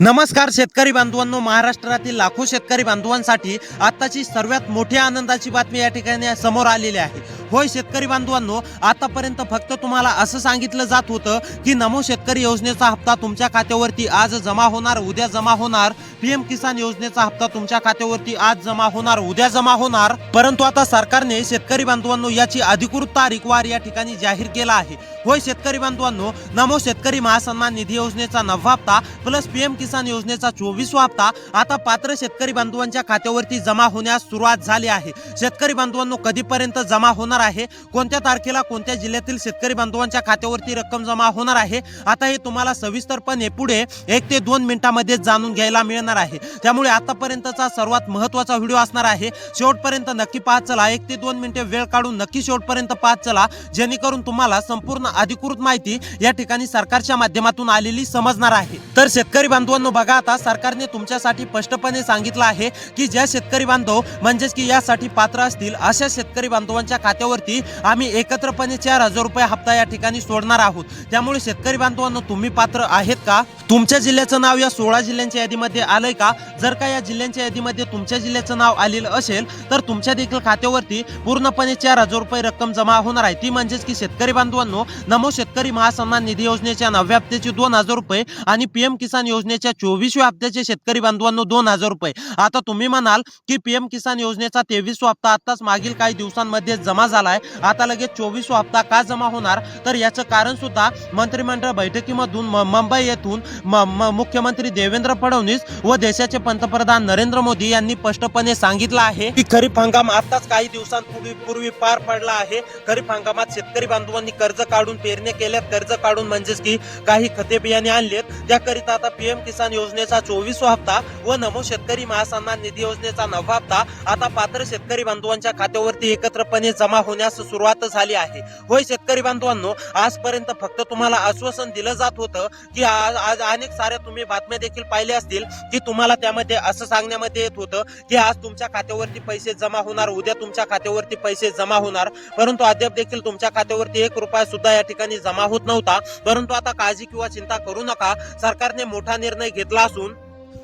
नमस्कार शेतकरी बांधवांनो, महाराष्ट्रातील लाखो शेतकरी बांधवांसाठी आताची सर्वात मोठी आनंदाची बातमी या ठिकाणी समोर आलेली आहे। होय शेतकरी बांधवांनो, आतापर्यंत फक्त तुम्हाला असं सांगितलं जात होतं की नमो शेतकरी योजनेचा हप्ता तुमच्या खात्यावरती आज जमा होणार, उद्या जमा होणार। पीएम किसान योजनेचा हप्ता तुमच्या खात्यावरती आज जमा होणार, उद्या जमा होणार। परंतु आता सरकारने शेतकरी बांधवांनो याची अधिकृत तारीखवार या ठिकाणी जाहीर केला आहे। होय शेतकरी बांधवांनो, नमो शेतकरी महासन्मान निधी योजनेचा 9वा हप्ता प्लस पीएम किसान योजनेचा 24वा हप्ता आता पात्र शेतकरी बांधवांच्या खात्यावरती जमा होण्यास सुरुवात झाली आहे। शेतकरी बांधवांनो, कधीपर्यंत जमा होणार आहे, कोणत्या तारखेला कोणत्या जिल्ह्यातील शेतकरी बांधवांच्या खात्यावरती रक्कम जमा होणार आहे, आता हे तुम्हाला सविस्तरपणे पुढे 1 ते 2 मिनिटांमध्ये जाणून घ्यायला मिळणार आहे। त्यामुळे आतापर्यंतचा सर्वात महत्त्वाचा व्हिडिओ असणार आहे, शेवटपर्यंत नक्की पाहत चला। 1 ते 2 मिनिटे वेळ काढून नक्की शेवटपर्यंत पाहत चला, जेणेकरून तुम्हाला संपूर्ण अधिकृत माहिती या ठिकाणी सरकारच्या माध्यमातून आलेली समजणार आहे। तर शेतकरी बांधवांनो बघा, आता सरकारने तुमच्यासाठी स्पष्टपणे सांगितलं आहे की ज्या शेतकरी बांधव म्हणजेच की यासाठी पात्र असतील अशा शेतकरी बांधवांच्या खात्यावरती आम्ही एकत्रपणे 4000 रुपये हप्ता या ठिकाणी सोडणार आहोत। त्यामुळे शेतकरी बांधवांनो, तुम्ही पात्र आहेत का? तुमच्या जिल्ह्याचं नाव या 16 जिल्ह्यांच्या यादीमध्ये आलंय का? जर का या जिल्ह्यांच्या यादीमध्ये तुमच्या जिल्ह्याचं नाव आलेलं असेल तर तुमच्या देखील खात्यावरती पूर्णपणे 4000 रुपये रक्कम जमा होणार आहे। ती म्हणजेच की शेतकरी बांधवांनो, नमो शेतकरी महासन्मान निधी योजनेच्या 9व्या हप्त्याचे 2000 रुपये आणि पीएम किसान योजनेच्या 24व्या हप्त्याचे शेतकरी बांधवांनो 2000 रुपये। आता तुम्ही म्हणाल की पीएम किसान योजनेचा 23वा हप्ता आताच मागील काही दिवसांमध्ये जमा झालाय, आता लगेच 24वा हप्ता का जमा होणार? तर याचं कारण सुद्धा मंत्रिमंडळ बैठकीमधून मुंबई येथून मुख्यमंत्री देवेंद्र फडणवीस व देशाचे पंतप्रधान नरेंद्र मोदी यांनी स्पष्टपणे सांगितलं आहे की खरीप हंगाम आताच काही दिवसांपूर्वी पार पडला आहे। खरीप हंगामात शेतकरी बांधवांनी कर्ज काढून पेरणी केल्यात, कर्ज काढून म्हणजेच की काही खते बियाणे आणलेत, त्याकरिता आता पीएम किसान योजनेचा 24वा हप्ता व नमो शेतकरी महासन्मान निधी योजनेचा 9वा हप्ता आता पात्र शेतकरी बांधवांच्या खात्यावरती एकत्रपणे जमा होण्यास सुरुवात झाली आहे। होय शेतकरी बांधवांनो, आजपर्यंत फक्त तुम्हाला आश्वासन दिलं जात होतं की आज अनेक साऱ्या तुम्ही बातम्या देखील पाहिल्या असतील की तुम्हाला त्यामध्ये असं सांगण्यामध्ये येत होतं की आज तुमच्या खात्यावरती पैसे जमा होणार, उद्या तुमच्या खात्यावरती पैसे जमा होणार, परंतु अद्याप देखील तुमच्या खात्यावरती 1 रुपया सुद्धा या ठिकाणी जमा होत नव्हता। परंतु आता काळजी किंवा चिंता करू नका, सरकारने मोठा निर्णय घेतला असून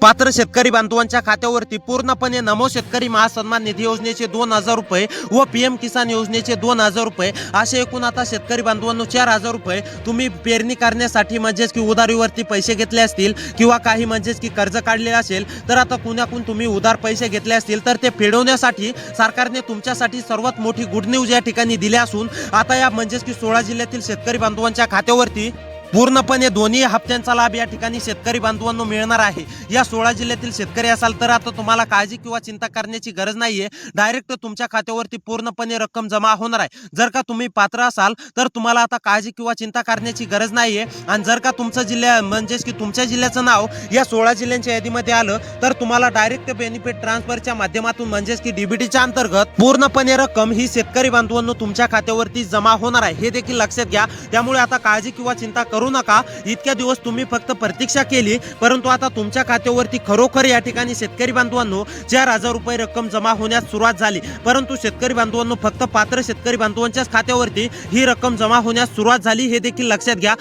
पात्र शेतकरी बांधवांच्या खात्यावरती पूर्णपणे नमो शेतकरी महासन्मान निधी योजनेचे 2000 रुपये व पीएम किसान योजनेचे 2000 रुपये असे एकूण आता शेतकरी बांधवांनो 4000 रुपये तुम्ही पेरणी करण्यासाठी म्हणजेच की उधारीवरती पैसे घेतले असतील किंवा काही म्हणजेच की कर्ज काढले असेल तर आता कुणाकडून तुम्ही उधार पैसे घेतले असतील तर ते फेडवण्यासाठी सरकारने तुमच्यासाठी सर्वात मोठी गुड न्यूज या ठिकाणी दिली असून आता या म्हणजेच की 16 जिल्ह्यातील शेतकरी बांधवांच्या खात्यावरती पूर्णपणे दोन्ही हप्त्यांचा लाभ या ठिकाणी शेतकरी बांधवांनो मिळणार आहे। या 16 जिल्ह्यातील शेतकरी असाल तर आता तुम्हाला काळजी किंवा चिंता करण्याची गरज नाहीये, डायरेक्ट तुमच्या खात्यावरती पूर्णपणे रक्कम जमा होणार आहे। जर का तुम्ही पात्र असाल तर तुम्हाला आता काळजी किंवा चिंता करण्याची गरज नाहीये, आणि जर का तुमचं जिल्हा म्हणजेच की तुमच्या जिल्ह्याचं नाव या 16 जिल्ह्यांच्या यादीमध्ये आलं तर तुम्हाला डायरेक्ट बेनिफिट ट्रान्सफरच्या माध्यमातून म्हणजेच की डीबीटीच्या अंतर्गत पूर्णपणे रक्कम ही शेतकरी बांधवांनो तुमच्या खात्यावरती जमा होणार आहे, हे देखील लक्षात घ्या। त्यामुळे आता काळजी किंवा चिंता करू नका। इतक्या दिवस तुम्ही फक्त प्रतीक्षा केली, परंतु आता तुमच्या खात्यावरती खरोखर या ठिकाणी शेतकरी बांधवांनो 4000 रुपये रक्कम जमा होण्यास सुरुवात झाली। परंतु शेतकरी बांधवांनो फक्त पात्र शेतकरी बांधवांच्याच खात्यावरती ही रक्कम जमा होण्यास सुरुवात झाली, हे देखील लक्षात घ्या।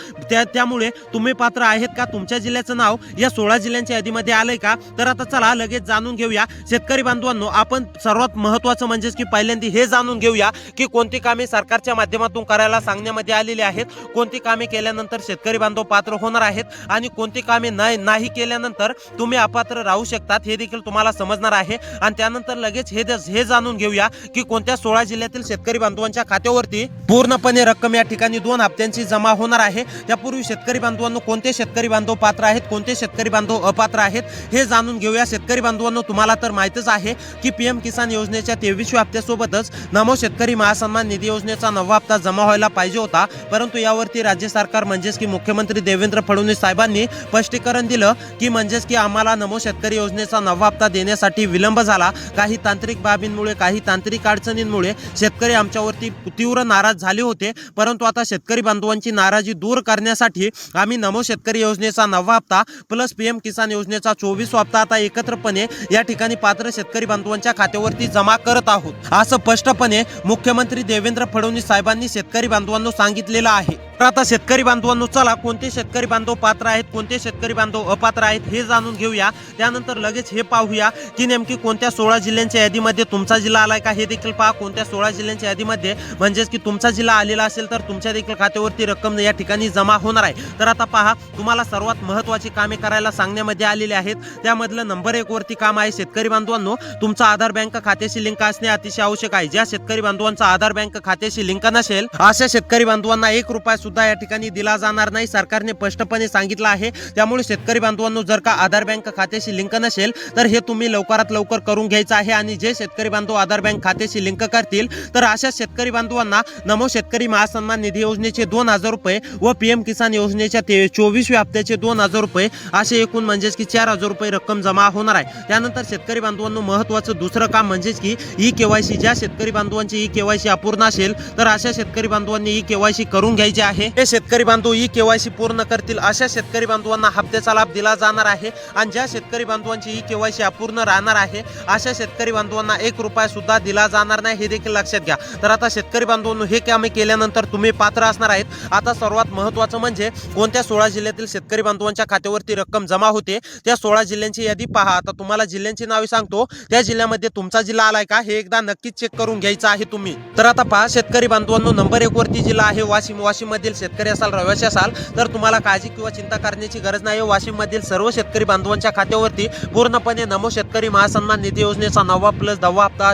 त्यामुळे तुम्ही पात्र आहेत का? तुमच्या जिल्ह्याचं नाव या 16 जिल्ह्यांच्या यादीमध्ये आलंय का? तर आता चला लगेच जाणून घेऊया शेतकरी बांधवांनो। आपण सर्वात महत्त्वाचं म्हणजेच की पहिल्यांदा हे जाणून घेऊया की कोणती कामे सरकारच्या माध्यमातून करायला सांगण्यामध्ये आलेली आहेत, कोणती कामे केल्यानंतर शेतकरी बांधव पात्र होणार आहेत आणि कोणती कामे नाही केल्यानंतर तुम्ही अपात्र राहू शकतात, हे देखील तुम्हाला समजणार आहे। आणि त्यानंतर लगेच हे जाणून घेऊया की कोणत्या 16 जिल्ह्यातील शेतकरी बांधवांच्या खात्यावरती पूर्णपणे रक्कम या ठिकाणी 2 हप्त्यांची जमा होणार आहे। त्यापूर्वी शेतकरी बांधवांनो कोणते शेतकरी बांधव पात्र आहेत, कोणते शेतकरी बांधव अपात्र आहेत हे जाणून घेऊया। शेतकरी बांधवांनो, तुम्हाला तर माहितच आहे की पीएम किसान योजनेच्या 23व्या हप्त्यासोबतच नमो शेतकरी महासन्मान निधी योजनेचा 9वा हप्ता जमा व्हायला पाहिजे होता, परंतु यावरती राज्य सरकार म्हणजेच की मुख्यमंत्री देवेंद्र फडणवीस साहेबांनी स्पष्टीकरण दिलं की म्हणजेच की आम्हाला नमो शेतकरी योजनेचा 9वा हप्ता देण्यासाठी विलंब झाला। काही तांत्रिक बाबींमुळे, काही तांत्रिक अडचणींमुळे शेतकरी आमच्यावरती तीव्र नाराज झाले होते, परंतु आता शेतकरी बांधवांची नाराजी दूर करण्यासाठी आम्ही नमो शेतकरी योजनेचा 9वा हप्ता प्लस पीएम किसान योजनेचा 24वा हप्ता आता एकत्रपणे या ठिकाणी पात्र शेतकरी बांधवांच्या खात्यावरती जमा करत आहोत, असं स्पष्टपणे मुख्यमंत्री देवेंद्र फडणवीस साहेबांनी शेतकरी बांधवांना सांगितलेलं आहे। तर आता शेतकरी बांधवांनो, चला कोणते शेतकरी बांधव पात्र आहेत, कोणते शेतकरी बांधव अपात्र आहेत हे जाणून घेऊया. त्यानंतर लगेच हे पाहूया की नेमकी कोणत्या 16 जिल्ह्यांच्या यादीमध्ये तुमचा जिल्हा आलाय का हे देखील पहा. कोणत्या 16 जिल्ह्यांच्या यादीमध्ये म्हणजेच की तुमचा जिल्हा आलेला असेल तर तुमच्या देखील खात्यावरती रक्कम या ठिकाणी जमा होणार आहे. तर आता पहा, तुम्हाला सर्वात महत्त्वाची कामे करायला सांगण्यामध्ये आलेली आहेत. त्यामधलं नंबर 1 वरती काम आहे शेतकरी बांधवांनो, तुमचा आधार बँक खात्याशी लिंक असणे अतिशय आवश्यक आहे. ज्या शेतकरी बांधवांचा आधार बँक खात्याशी लिंक नसेल अशा शेतकरी बांधवांना 1 रुपया सुद्धा या ठिकाणी दिला जाणार नाही. सरकारने स्पष्टपणे सांगितलं आहे. त्यामुळे शेतकरी बांधवांनो, जर का आधार बँक खात्याशी लिंक नसेल तर हे तुम्ही लवकरात लवकर करून घ्यायचं आहे. आणि जे शेतकरी बांधव आधार बँक खात्याशी लिंक करतील तर अशा शेतकरी बांधवांना नमो शेतकरी महासन्मान निधी योजनेचे 2000 रुपये व पीएम किसान योजनेच्या 24व्या हप्त्याचे 2000 रुपये असे एकूण म्हणजेच की 4000 रुपये रक्कम जमा होणार आहे. त्यानंतर शेतकरी बांधवांनो, महत्त्वाचं दुसरं काम म्हणजेच की ई-केवायसी. ज्या शेतकरी बांधवांची ई-केवायसी अपूर्ण असेल तर अशा शेतकरी बांधवांनी ई-केवायसी करून घ्यायची आहे. हे शेतकरी बांधव ई-केवायसी पूर्ण करतील अशा शेतकरी बांधवांना हप्त्याचा लाभ दिला जाणार आहे. आणि ज्या शेतकरी बांधवांची ई-केवायसी अपूर्ण राहणार आहे अशा शेतकरी बांधवांना 1 रुपया सुद्धा दिला जाणार नाही, हे देखील लक्षात घ्या. तर आता शेतकरी बांधवांनो, हे कामे केल्यानंतर तुम्ही पात्र असणार आहेत. आता सर्वात महत्त्वाचं म्हणजे कोणत्या 16 जिल्ह्यातील शेतकरी बांधवांच्या खात्यावरती रक्कम जमा होते त्या 16 जिल्ह्यांची यादी पहा. आता तुम्हाला जिल्ह्यांची नावे सांगतो, त्या जिल्ह्यामध्ये तुमचा जिल्हा आलाय का हे एकदा नक्कीच चेक करून घ्यायचं आहे तुम्ही. तर आता पहा शेतकरी बांधवांनो, नंबर 1 वरती जिल्हा आहे वाशिम. वाशिम मधील शेतकरी असाल, रहिवासी असाल तर तुम्हाला काळजी किंवा चिंता करण्याची गरज नाही. वाशिम मधील सर्व शेतकरी बांधवांच्या खात्यावरती पूर्णपणे नमो शेतकरी महासन्मान निधी योजनेचा 9वा प्लस 10वा हप्ता,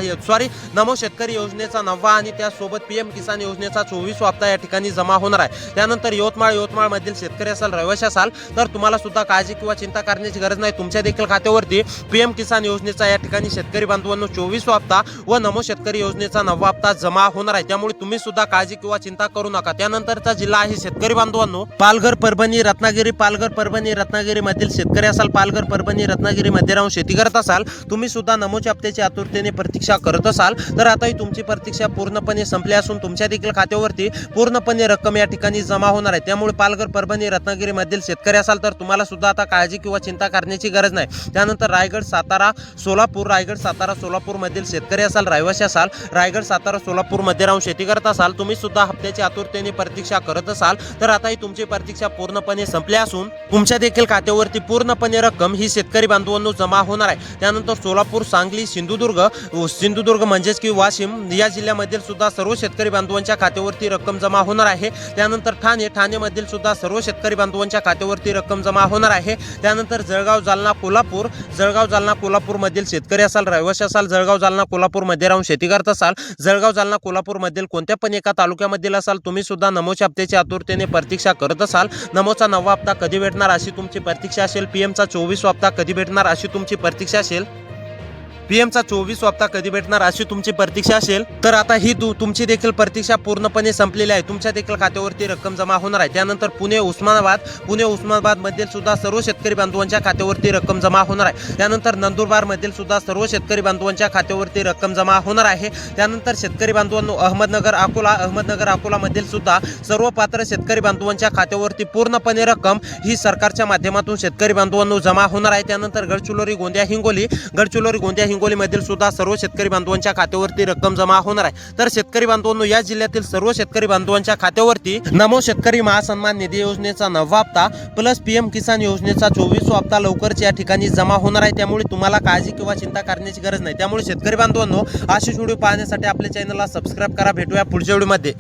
नमो शेतकरी योजनेचा 9वा आणि त्यासोबत पीएम किसान योजनेचा 24वा हप्ता या ठिकाणी जमा होणार आहे. त्यानंतर यवतमाळ मधील शेतकरी असाल, रहिवासी असाल तर तुम्हाला सुद्धा काळजी किंवा चिंता करण्याची गरज नाही. तुमच्या देखील खात्यावरती पीएम किसान योजनेचा या ठिकाणी शेतकरी बांधवांनो 24वा हप्ता व नमो शेतकरी योजनेचा 9वा हप्ता जमा होणार आहे. त्यामुळे तुम्ही सुद्धा काळजी किंवा चिंता करू नका. त्यानंतरचा जिल्हा आहे शेतकरी बांधवांनो पालघर, परभणी, रत्नागिरी. पालघर, परभणी, रत्नागिरी मधील शेतकरी असाल, पालघर, परभणी, रत्नागिरी मध्ये राहून शेती करत असाल, तुम्ही सुद्धा नमोच्या हप्त्याची आतुरतेने प्रतीक्षा करत असाल तर आता ही तुमची प्रतीक्षा पूर्णपणे संपली असून तुमच्या देखील खात्यावरती पूर्णपणे रक्कम या ठिकाणी जमा होणार आहे. त्यामुळे पालघर, परभणी, रत्नागिरी मधील शेतकरी असाल तर तुम्हाला सुद्धा आता काळजी किंवा चिंता करण्याची गरज नाही. त्यानंतर रायगड, सातारा, सोलापूर. रायगड, सातारा, सोलापूर मधील शेतकरी असाल, रहिवासी असाल, रायगड, सातारा, सोलापूर मध्ये राहून शेती करत असाल, तुम्ही सुद्धा हप्त्याची आतुरतेने प्रतीक्षा करत असाल तर आता ही तुमची प्रतीक्षा पूर्णपणे संपली असून तुमच्या देखील खात्यावरती पूर्णपणे रक्कम ही शेतकरी बांधवांनो जमा होणार आहे. त्यानंतर सोलापूर, सांगली, सिंधुदुर्ग म्हणजेच की वाशिम या जिल्ह्यामधील सुद्धा सर्व शेतकरी बांधवांच्या खात्यावरती रक्कम जमा होणार आहे. त्यानंतर ठाणे मधील सुद्धा सर्व शेतकरी बांधवांच्या खात्यावरती रक्कम जमा होणार आहे. त्यानंतर जळगाव, जालना, कोल्हापूर मधील शेतकरी असाल, रहिवासी असाल, जळगाव, जालना, कोल्हापूर मध्ये राहून शेती करत असाल, जळगाव, जालना, कोल्हापूर मधील कोणत्या पण एका तालुक्यामधील असाल, तुम्ही सुद्धा नमोच्या हप्त्याची आतुरतेने प्रतीक्षा करत असाल. नमोचा 9वा हप्ता कधी भेटणार अशी तुमची प्रतीक्षा असेल. पीएमचा 24वा हप्ता कधी भेटणार अशी तुमची प्रतीक्षा असेल. पीएमचा 24वा हप्ता कधी भेटणार अशी तुमची प्रतीक्षा असेल. तर आता ही तुमची देखील प्रतीक्षा पूर्णपणे संपलेली आहे. तुमच्या देखील खात्यावरती रक्कम जमा होणार आहे. त्यानंतर पुणे, उस्मानाबाद मधील सुद्धा सर्व शेतकरी बांधवांच्या खात्यावरती रक्कम जमा होणार आहे. त्यानंतर नंदुरबार मधील सुद्धा सर्व शेतकरी बांधवांच्या खात्यावरती रक्कम जमा होणार आहे. त्यानंतर शेतकरी बांधवांनो अहमदनगर, अकोला मधील सुद्धा सर्व पात्र शेतकरी बांधवांच्या खात्यावरती पूर्णपणे रक्कम ही सरकारच्या माध्यमातून शेतकरी बांधवांनो जमा होणार आहे. त्यानंतर गडचिरोली, गोंदिया, हिंगोली मधील सुद्धा सर्व शेतकरी बांधवांच्या खात्यावरती रक्कम जमा होणार आहे. तर शेतकरी बांधवांनो, या जिल्ह्यातील सर्व शेतकरी बांधवांच्या खात्यावरती नमो शेतकरी महासन्मान निधी योजनेचा 9वा हप्ता प्लस पीएम किसान योजनेचा 24वा हप्ता लवकरच या ठिकाणी जमा होणार आहे. त्यामुळे तुम्हाला काळजी किंवा चिंता करण्याची गरज नाही. त्यामुळे शेतकरी बांधवांनो, अशी व्हिडिओ पाहण्यासाठी आपल्या चॅनलला सबस्क्राईब करा. भेटूया पुढच्या व्हिडिओमध्ये.